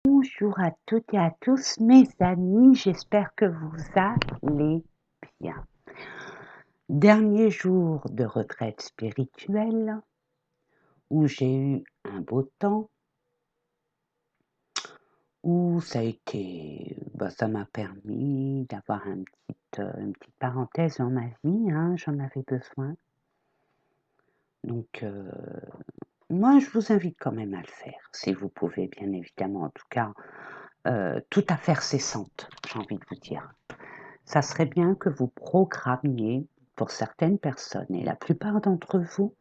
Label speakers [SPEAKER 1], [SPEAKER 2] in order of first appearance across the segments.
[SPEAKER 1] Bonjour à toutes et à tous mes amis, j'espère que vous allez bien. Dernier jour de retraite spirituelle où j'ai eu un beau temps, où ça a été, ça m'a permis d'avoir une petite parenthèse dans ma vie, hein, j'en avais besoin. Donc, moi je vous invite quand même à le faire, si vous pouvez bien évidemment, en tout cas, toute affaire cessante, j'ai envie de vous dire. Ça serait bien que vous programmiez, pour certaines personnes et la plupart d'entre vous,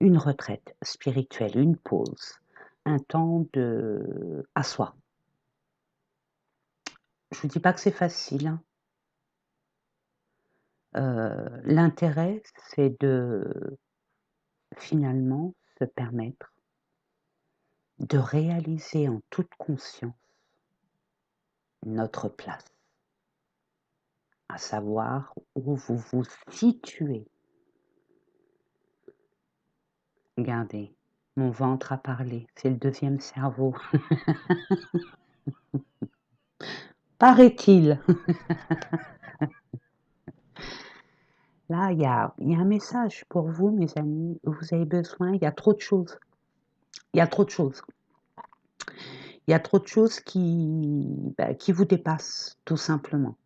[SPEAKER 1] une retraite spirituelle, une pause, un temps à soi. Je vous dis pas que c'est facile, hein. L'intérêt, c'est de, finalement, se permettre de réaliser en toute conscience notre place, à savoir où vous vous situez. Regardez, mon ventre a parlé, c'est le deuxième cerveau. Paraît-il. Là, il y a un message pour vous, mes amis. Vous avez besoin, il y a trop de choses. Il y a trop de choses. Il y a trop de choses qui vous dépassent, tout simplement.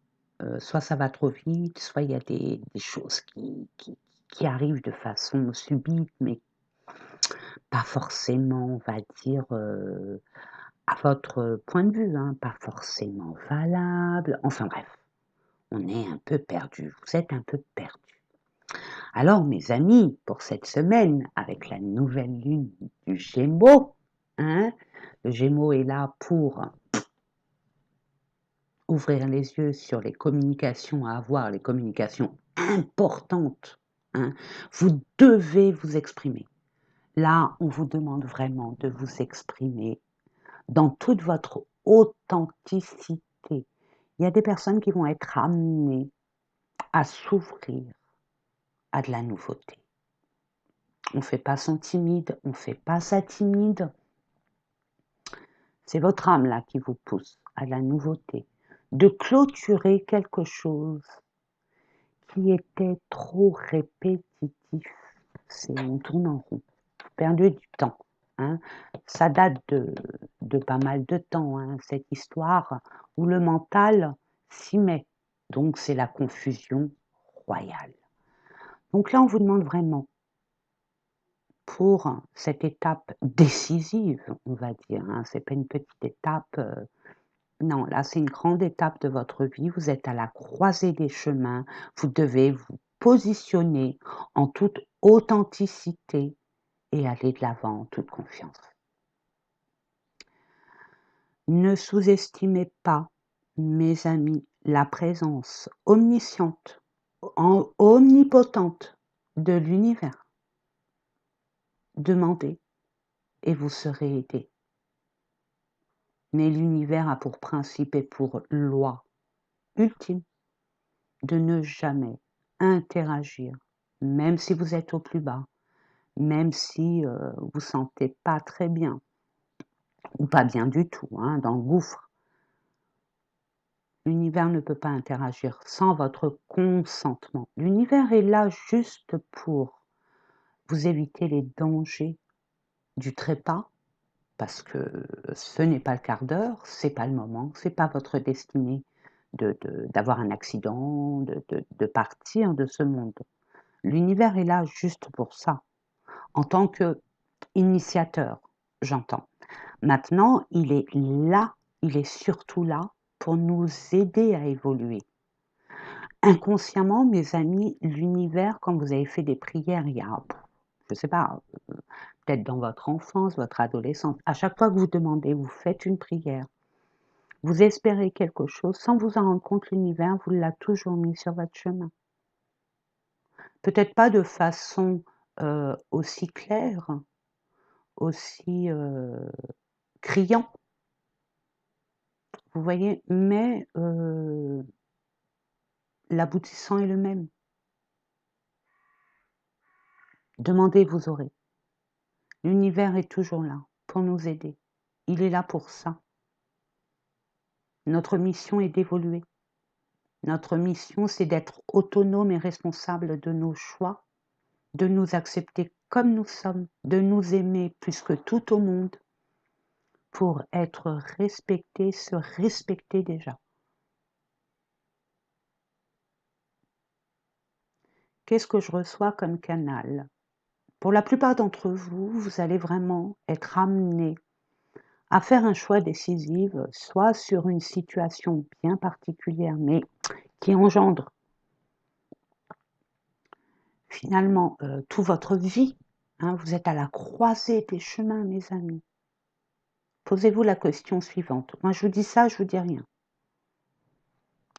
[SPEAKER 1] Soit ça va trop vite, soit il y a des choses qui arrivent de façon subite, mais pas forcément, on va dire, à votre point de vue, hein, pas forcément valable. Enfin bref, on est un peu perdu. Vous êtes un peu perdu. Alors mes amis, pour cette semaine, avec la nouvelle lune du Gémeaux, hein, le Gémeaux est là pour ouvrir les yeux sur les communications à avoir, les communications importantes, hein. Vous devez vous exprimer. Là, on vous demande vraiment de vous exprimer dans toute votre authenticité. Il y a des personnes qui vont être amenées à s'ouvrir à de la nouveauté. On ne fait pas son timide, on ne fait pas sa timide. C'est votre âme là qui vous pousse à la nouveauté, de clôturer quelque chose qui était trop répétitif. On tourne en rond, perdu du temps, hein. Ça date de pas mal de temps, hein, cette histoire où le mental s'y met. Donc c'est la confusion royale. Donc là, on vous demande vraiment, pour cette étape décisive, on va dire, hein, c'est pas une petite étape, non, là, c'est une grande étape de votre vie. Vous êtes à la croisée des chemins. Vous devez vous positionner en toute authenticité et aller de l'avant en toute confiance. Ne sous-estimez pas, mes amis, la présence omnisciente, omnipotente de l'univers. Demandez et vous serez aidé. Mais l'univers a pour principe et pour loi ultime de ne jamais interagir, même si vous êtes au plus bas, même si vous sentez pas très bien, ou pas bien du tout, hein, dans le gouffre. L'univers ne peut pas interagir sans votre consentement. L'univers est là juste pour vous éviter les dangers du trépas, parce que ce n'est pas le quart d'heure, c'est pas le moment, c'est pas votre destinée d'avoir un accident, de partir de ce monde. L'univers est là juste pour ça, en tant qu'initiateur, j'entends. Maintenant, il est là, il est surtout là pour nous aider à évoluer. Inconsciemment, mes amis, l'univers, quand vous avez fait des prières il y a, je ne sais pas, peut-être dans votre enfance, votre adolescence, à chaque fois que vous demandez, vous faites une prière, vous espérez quelque chose, sans vous en rendre compte, l'univers vous l'a toujours mis sur votre chemin. Peut-être pas de façon aussi claire, aussi criant, vous voyez? Mais l'aboutissant est le même. Demandez, vous aurez. L'univers est toujours là pour nous aider. Il est là pour ça. Notre mission est d'évoluer. Notre mission, c'est d'être autonome et responsable de nos choix, de nous accepter comme nous sommes, de nous aimer plus que tout au monde, pour être respecté, se respecter déjà. Qu'est-ce que je reçois comme canal? Pour la plupart d'entre vous, vous allez vraiment être amené à faire un choix décisif, soit sur une situation bien particulière, mais qui engendre finalement toute votre vie. Hein, vous êtes à la croisée des chemins, mes amis. Posez-vous la question suivante. Moi, je vous dis ça, je vous dis rien.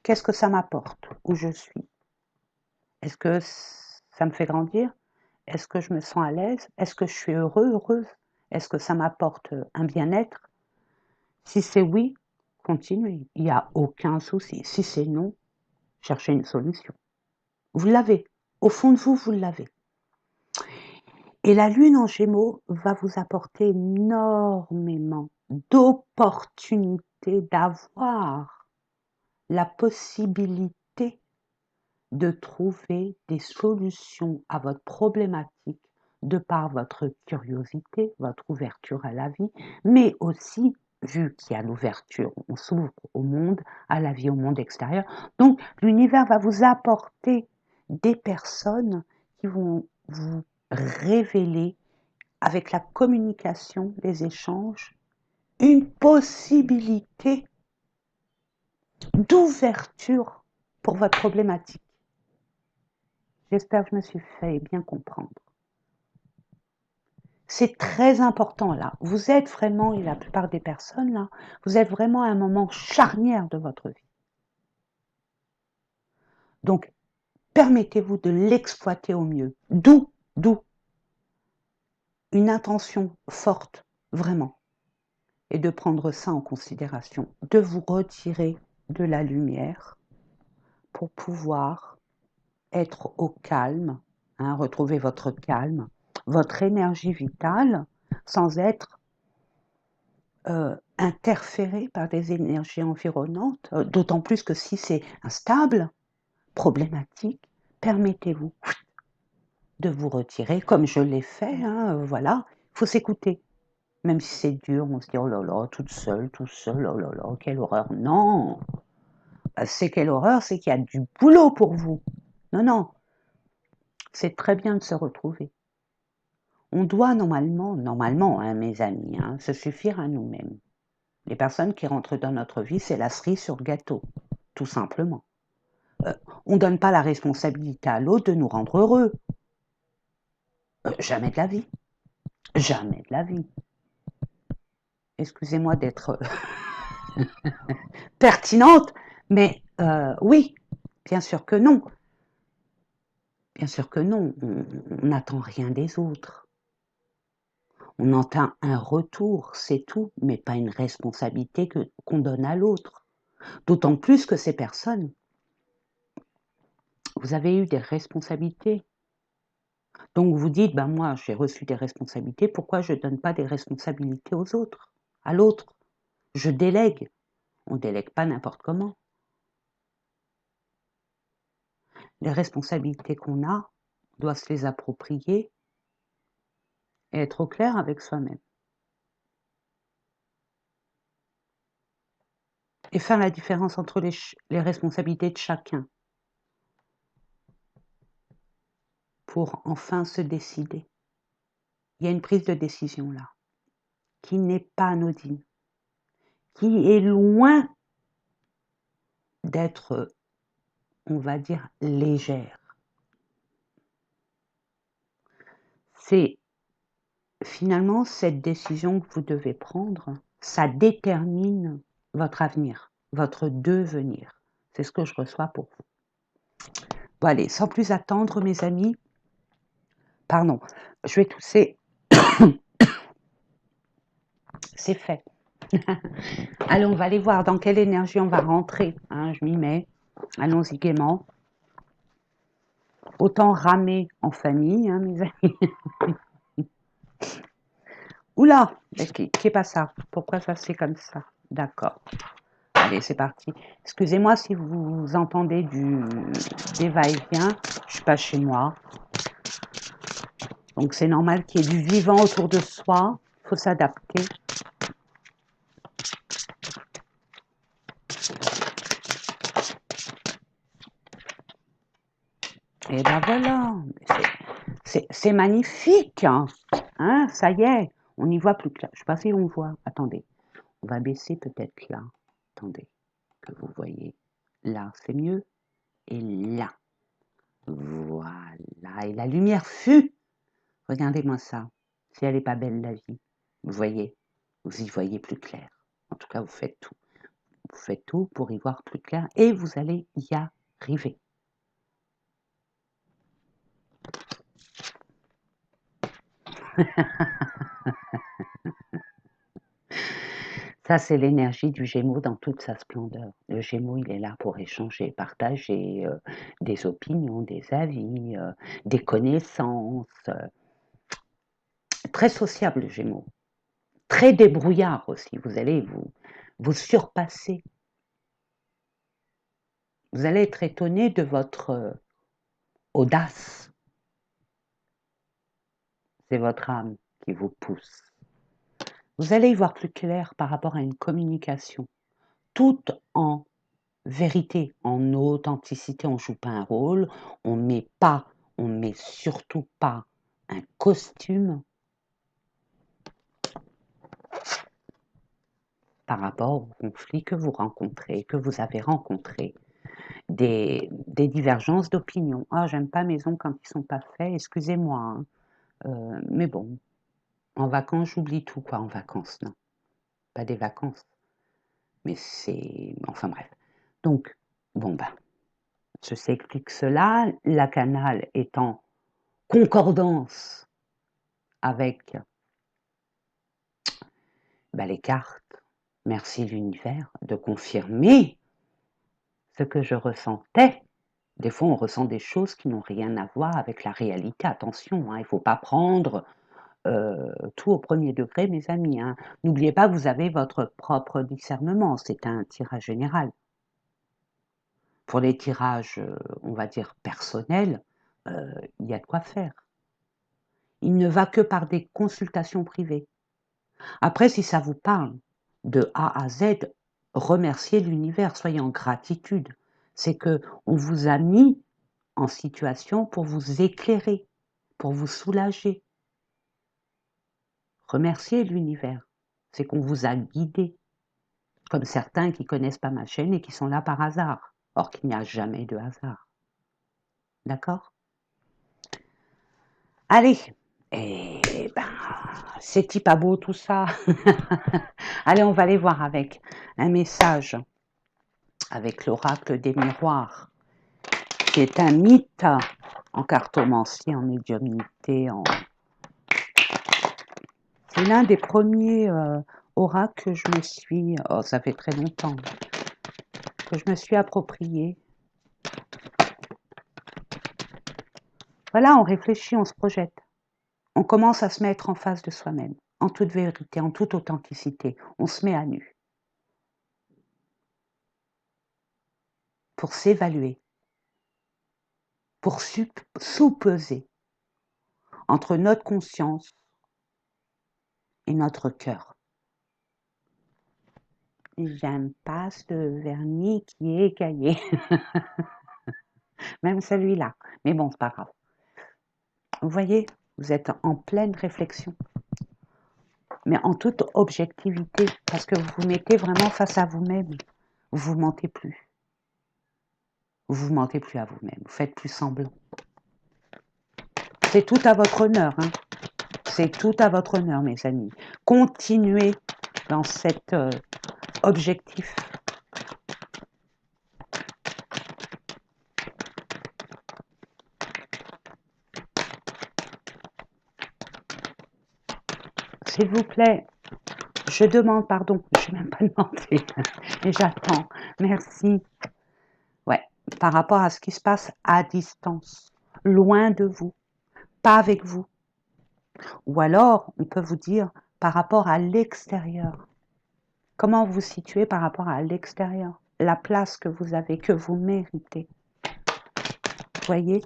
[SPEAKER 1] Qu'est-ce que ça m'apporte où je suis? Est-ce que ça me fait grandir? Est-ce que je me sens à l'aise? Est-ce que je suis heureux, heureuse? Est-ce que ça m'apporte un bien-être? Si c'est oui, continuez, il n'y a aucun souci. Si c'est non, cherchez une solution. Vous l'avez. Au fond de vous, vous l'avez. Et la lune en Gémeaux va vous apporter énormément d'opportunités d'avoir la possibilité de trouver des solutions à votre problématique de par votre curiosité, votre ouverture à la vie, mais aussi, vu qu'il y a l'ouverture, on s'ouvre au monde, à la vie, au monde extérieur. Donc, l'univers va vous apporter des personnes qui vont vous révéler, avec la communication, les échanges, une possibilité d'ouverture pour votre problématique. J'espère que je me suis fait bien comprendre. C'est très important là. Vous êtes vraiment, et la plupart des personnes là, vous êtes vraiment à un moment charnière de votre vie. Donc, permettez-vous de l'exploiter au mieux. D'où une intention forte, vraiment. Et de prendre ça en considération. De vous retirer de la lumière pour pouvoir être au calme, hein, retrouver votre calme, votre énergie vitale, sans être interféré par des énergies environnantes, d'autant plus que si c'est instable, problématique, permettez-vous de vous retirer, comme je l'ai fait, hein, voilà. Il faut s'écouter. Même si c'est dur, on se dit: «Oh là là, toute seule, tout seul, oh là là, quelle horreur!» Non! C'est quelle horreur, c'est qu'il y a du boulot pour vous. Non, non, c'est très bien de se retrouver. On doit normalement, hein, mes amis, hein, se suffire à nous-mêmes. Les personnes qui rentrent dans notre vie, c'est la cerise sur le gâteau, tout simplement. On ne donne pas la responsabilité à l'autre de nous rendre heureux. Jamais de la vie. Jamais de la vie. Excusez-moi d'être pertinente, mais oui, bien sûr que non. Bien sûr que non, on n'attend rien des autres. On entend un retour, c'est tout, mais pas une responsabilité qu'on donne à l'autre. D'autant plus que ces personnes, vous avez eu des responsabilités. Donc vous dites: «Ben moi j'ai reçu des responsabilités, pourquoi je ne donne pas des responsabilités aux autres, à l'autre? Je délègue». On ne délègue pas n'importe comment. Les responsabilités qu'on a, on doit se les approprier et être au clair avec soi-même. Et faire la différence entre les responsabilités de chacun. Pour enfin se décider. Il y a une prise de décision là, qui n'est pas anodine, qui est loin d'être, on va dire, légère. C'est finalement cette décision que vous devez prendre, ça détermine votre avenir, votre devenir. C'est ce que je reçois pour vous. Bon allez, sans plus attendre mes amis, pardon, je vais tousser. C'est fait. Allez, on va aller voir dans quelle énergie on va rentrer, hein, je m'y mets. Allons-y gaiement. Autant ramer en famille, hein, mes amis. Oula, qui est pas ça? Pourquoi ça c'est comme ça? D'accord. Allez, c'est parti. Excusez-moi si vous entendez des va-et-vient. Je suis pas chez moi. Donc c'est normal qu'il y ait du vivant autour de soi. Il faut s'adapter. Et ben voilà. C'est magnifique. Hein, ça y est. On y voit plus clair. Je sais pas si on voit. Attendez. On va baisser peut-être là. Attendez. Que vous voyez. Là, c'est mieux. Et là. Voilà. Et la lumière fut. Regardez-moi ça. Si elle n'est pas belle, la vie. Vous voyez, vous y voyez plus clair. En tout cas, vous faites tout. Vous faites tout pour y voir plus clair et vous allez y arriver. Ça, c'est l'énergie du Gémeaux dans toute sa splendeur. Le Gémeaux, il est là pour échanger, partager des opinions, des avis, des connaissances. Très sociable, le Gémeaux. Très débrouillard aussi. Vous allez vous surpasser. Vous allez être étonné de votre audace. C'est votre âme qui vous pousse. Vous allez y voir plus clair par rapport à une communication. Tout en vérité, en authenticité, on ne joue pas un rôle, on met surtout pas un costume par rapport aux conflits que vous rencontrez, que vous avez rencontrés. Des divergences d'opinion. Ah, j'aime pas mes ongles quand ils sont pas faits, excusez-moi. Hein. Mais bon, en vacances, j'oublie tout, quoi, en vacances, non. Pas des vacances. Mais c'est... Enfin bref. Donc, bon ben, je s'explique cela. La canale est en concordance avec les cartes. Merci l'univers de confirmer ce que je ressentais. Des fois, on ressent des choses qui n'ont rien à voir avec la réalité. Attention, hein, il ne faut pas prendre tout au premier degré, mes amis. Hein. N'oubliez pas que vous avez votre propre discernement. C'est un tirage général. Pour les tirages, on va dire personnels, il y a de quoi faire. Il ne va que par des consultations privées. Après, si ça vous parle de A à Z, remerciez l'univers, soyez en gratitude. C'est qu'on vous a mis en situation pour vous éclairer, pour vous soulager. Remerciez l'univers. C'est qu'on vous a guidé. Comme certains qui ne connaissent pas ma chaîne et qui sont là par hasard. Or qu'il n'y a jamais de hasard. D'accord ? Allez, et ben, c'est-il pas beau tout ça? Allez, on va aller voir avec un message, avec l'oracle des miroirs, qui est un mythe en cartomancie, en médiumnité. C'est l'un des premiers oracles que je me suis, ça fait très longtemps, que je me suis approprié. Voilà, on réfléchit, on se projette. On commence à se mettre en face de soi-même, en toute vérité, en toute authenticité. On se met à nu pour s'évaluer, pour sous-peser entre notre conscience et notre cœur. J'aime pas ce vernis qui est écaillé. Même celui-là. Mais bon, c'est pas grave. Vous voyez, vous êtes en pleine réflexion. Mais en toute objectivité, parce que vous vous mettez vraiment face à vous-même. Vous vous mentez plus. Vous vous mentez plus à vous-même. Vous faites plus semblant. C'est tout à votre honneur. Hein. C'est tout à votre honneur, mes amis. Continuez dans cet objectif. S'il vous plaît, je demande pardon. Je n'ai même pas demandé. Et j'attends. Merci. Ouais, par rapport à ce qui se passe à distance, loin de vous, pas avec vous. Ou alors, on peut vous dire par rapport à l'extérieur. Comment vous situez par rapport à l'extérieur? La place que vous avez, que vous méritez. Vous voyez?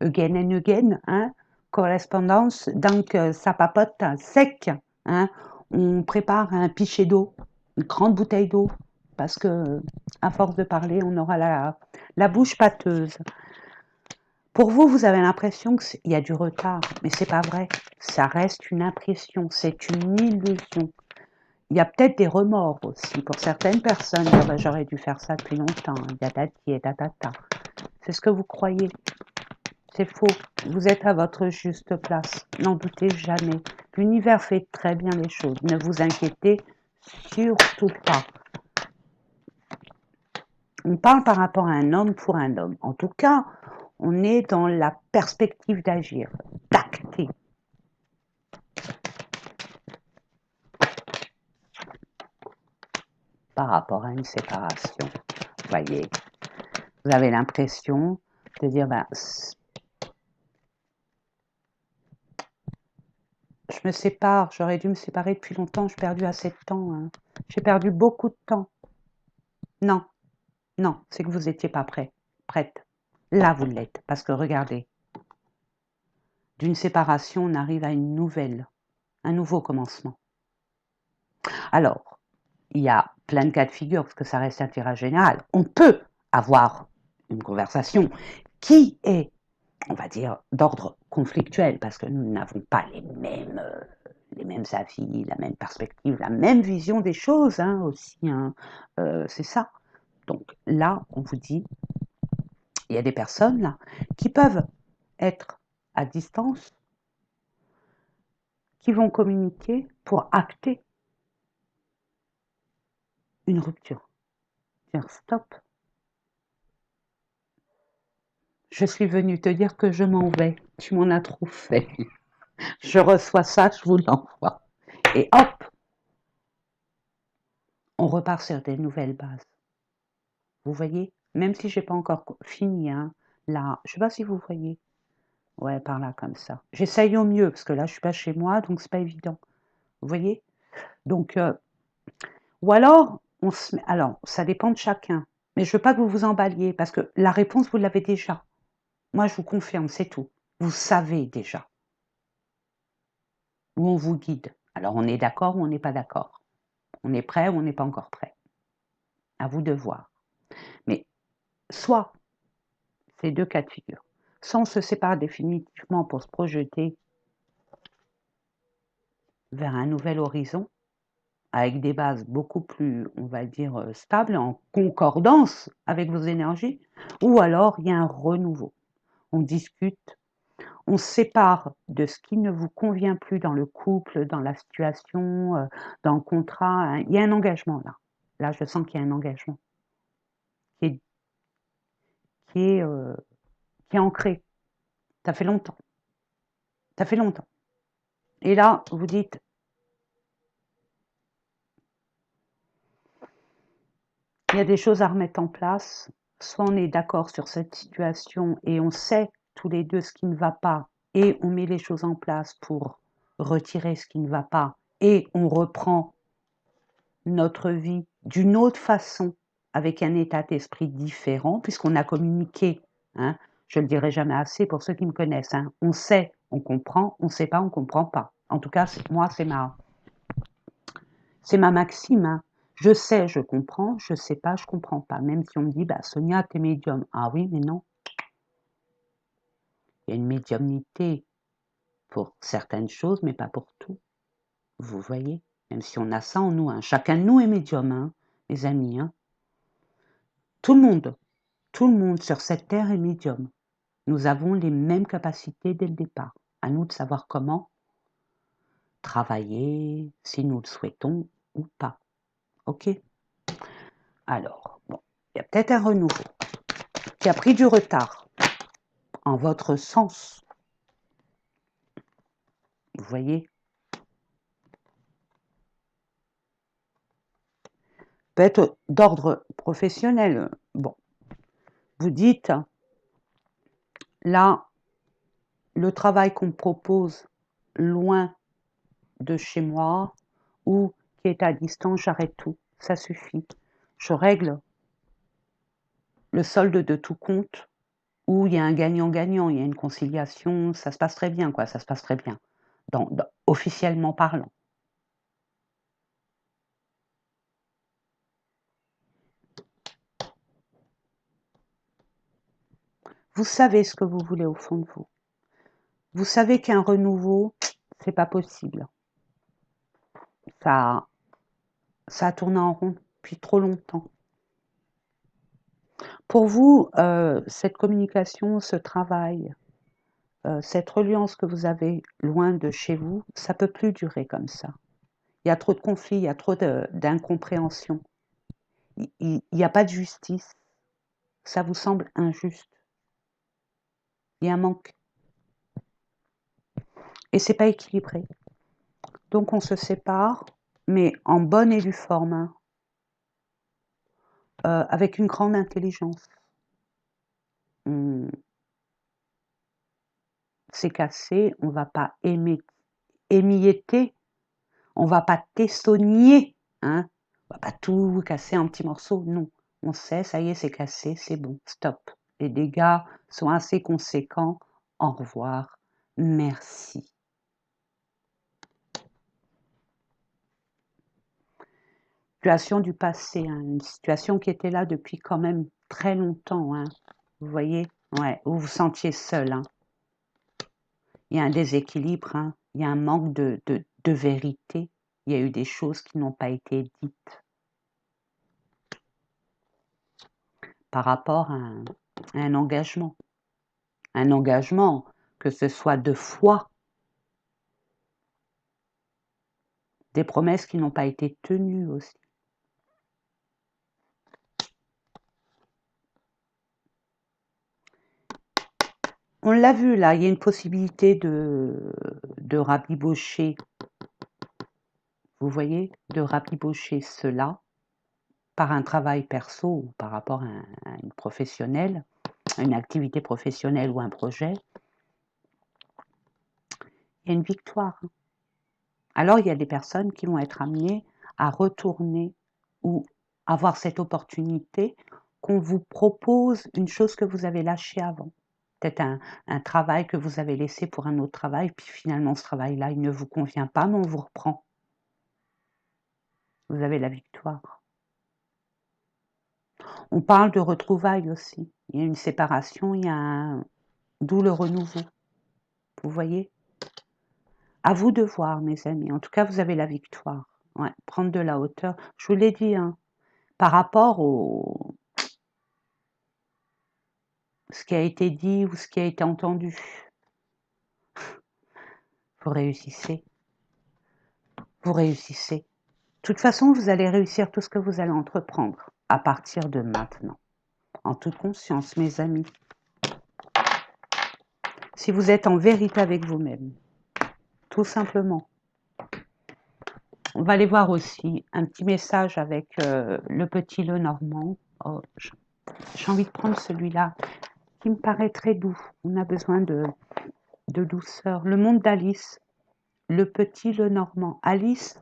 [SPEAKER 1] Again and again, hein? Correspondance, donc ça papote sec, hein? On prépare un pichet d'eau, une grande bouteille d'eau, parce que à force de parler, on aura la bouche pâteuse. Pour vous, vous avez l'impression qu'il y a du retard, mais c'est pas vrai. Ça reste une impression, c'est une illusion. Il y a peut-être des remords aussi pour certaines personnes. Ah ben, j'aurais dû faire ça depuis longtemps. Yatati et tatata. C'est ce que vous croyez. C'est faux. Vous êtes à votre juste place. N'en doutez jamais. L'univers fait très bien les choses. Ne vous inquiétez surtout pas. On parle par rapport à un homme pour un homme. En tout cas, on est dans la perspective d'agir, d'acter. Par rapport à une séparation. Vous voyez, vous avez l'impression de dire, ben, je me sépare, j'aurais dû me séparer depuis longtemps, j'ai perdu assez de temps. Hein. J'ai perdu beaucoup de temps. Non, non, c'est que vous n'étiez pas prête. Là, vous l'êtes, parce que regardez, d'une séparation, on arrive à une nouvelle, un nouveau commencement. Alors, il y a plein de cas de figure, parce que ça reste un tirage général. On peut avoir une conversation qui est, on va dire, d'ordre conflictuel, parce que nous n'avons pas les mêmes avis, la même perspective, la même vision des choses hein, aussi. Hein. C'est ça. Donc là, on vous dit, il y a des personnes là, qui peuvent être à distance, qui vont communiquer pour acter une rupture. Dire stop. Je suis venue te dire que je m'en vais. Tu m'en as trop fait. Je reçois ça, je vous l'envoie. Et hop, on repart sur des nouvelles bases. Vous voyez? Même si j'ai pas encore fini, hein, là, je sais pas si vous voyez. Ouais, par là, comme ça. J'essaye au mieux, parce que là, je suis pas chez moi, donc c'est pas évident. Vous voyez? Donc, ou alors, alors, ça dépend de chacun. Mais je veux pas que vous vous emballiez, parce que la réponse, vous l'avez déjà. Moi, je vous confirme, c'est tout. Vous savez déjà où on vous guide. Alors, on est d'accord ou on n'est pas d'accord. On est prêt ou on n'est pas encore prêt. À vous de voir. Mais soit, c'est deux cas de figure. Soit on se sépare définitivement pour se projeter vers un nouvel horizon, avec des bases beaucoup plus, on va dire, stables, en concordance avec vos énergies, ou alors il y a un renouveau. On discute, on se sépare de ce qui ne vous convient plus dans le couple, dans la situation, dans le contrat. Hein. Il y a un engagement là. Là, je sens qu'il y a un engagement qui est, qui est, euh, qui est ancré. Ça fait longtemps. Ça fait longtemps. Et là, vous dites, il y a des choses à remettre en place. Soit on est d'accord sur cette situation et on sait tous les deux ce qui ne va pas et on met les choses en place pour retirer ce qui ne va pas et on reprend notre vie d'une autre façon avec un état d'esprit différent puisqu'on a communiqué. Hein, je ne le dirai jamais assez pour ceux qui me connaissent. Hein, on sait, on comprend, on ne sait pas, on ne comprend pas. En tout cas, moi, c'est ma maxime. Hein. Je sais, je comprends, je sais pas, je comprends pas. Même si on me dit, bah, Sonia, t'es médium. Ah oui, mais non. Il y a une médiumnité pour certaines choses, mais pas pour tout. Vous voyez? Même si on a ça en nous. Hein. Chacun de nous est médium, hein, mes amis. Hein. Tout le monde sur cette terre est médium. Nous avons les mêmes capacités dès le départ. À nous de savoir comment travailler, si nous le souhaitons ou pas. Ok? Alors, bon, il y a peut-être un renouveau qui a pris du retard en votre sens. Vous voyez? Peut être d'ordre professionnel. Bon, vous dites, là, le travail qu'on me propose, loin de chez moi ou qui est à distance, j'arrête tout. Ça suffit. Je règle le solde de tout compte où il y a un gagnant-gagnant, il y a une conciliation, ça se passe très bien, quoi, ça se passe très bien, officiellement parlant. Vous savez ce que vous voulez au fond de vous. Vous savez qu'un renouveau, c'est pas possible. Ça a tourné en rond depuis trop longtemps. Pour vous, cette communication, ce travail, cette reliance que vous avez loin de chez vous, ça peut plus durer comme ça. Il y a trop de conflits, il y a trop d'incompréhension. Il y a pas de justice. Ça vous semble injuste. Il y a un manque et c'est pas équilibré. Donc on se sépare, mais en bonne et due forme, hein, avec une grande intelligence. On C'est cassé, on va pas émietter, on va pas tessonner, hein, on va pas tout casser en petits morceaux, non. On sait, ça y est, c'est cassé, c'est bon, stop. Les dégâts sont assez conséquents. Au revoir, merci. Situation du passé, hein, une situation qui était là depuis quand même très longtemps, hein. Vous voyez? Ouais, vous vous sentiez seul, hein. Il y a un déséquilibre, hein. Il y a un manque de vérité. Il y a eu des choses qui n'ont pas été dites par rapport à un engagement. Un engagement, que ce soit de foi, des promesses qui n'ont pas été tenues aussi. On l'a vu là, il y a une possibilité de rabibocher, vous voyez? De rabibocher cela par un travail perso ou par rapport à une professionnelle, à une activité professionnelle ou un projet. Il y a une victoire. Alors il y a des personnes qui vont être amenées à retourner ou avoir cette opportunité qu'on vous propose une chose que vous avez lâchée avant. Peut-être un travail que vous avez laissé pour un autre travail, puis finalement ce travail-là, il ne vous convient pas, mais on vous reprend. Vous avez la victoire. On parle de retrouvailles aussi. Il y a une séparation, il y a un d'où le renouveau. Vous voyez? À vous de voir, mes amis. En tout cas, vous avez la victoire. Ouais, prendre de la hauteur. Je vous l'ai dit, hein, par rapport au ce qui a été dit ou ce qui a été entendu. Vous réussissez. Vous réussissez. De toute façon, vous allez réussir tout ce que vous allez entreprendre à partir de maintenant. En toute conscience, mes amis. Si vous êtes en vérité avec vous-même, tout simplement. On va aller voir aussi un petit message avec le petit Lenormand. Oh, j'ai envie de prendre celui-là qui me paraît très doux. On a besoin de douceur. Le monde d'Alice, le petit Lenormand. Alice,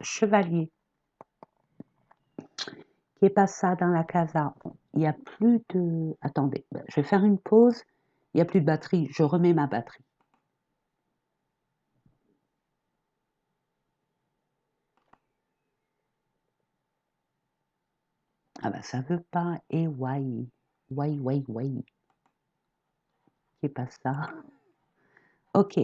[SPEAKER 1] chevalier, qui est passé dans la casa. Il n'y a plus de... Attendez, je vais faire une pause. Il n'y a plus de batterie. Je remets ma batterie. Ah bah ça veut pas. Et why? Why? Qui est pas ça? Ok.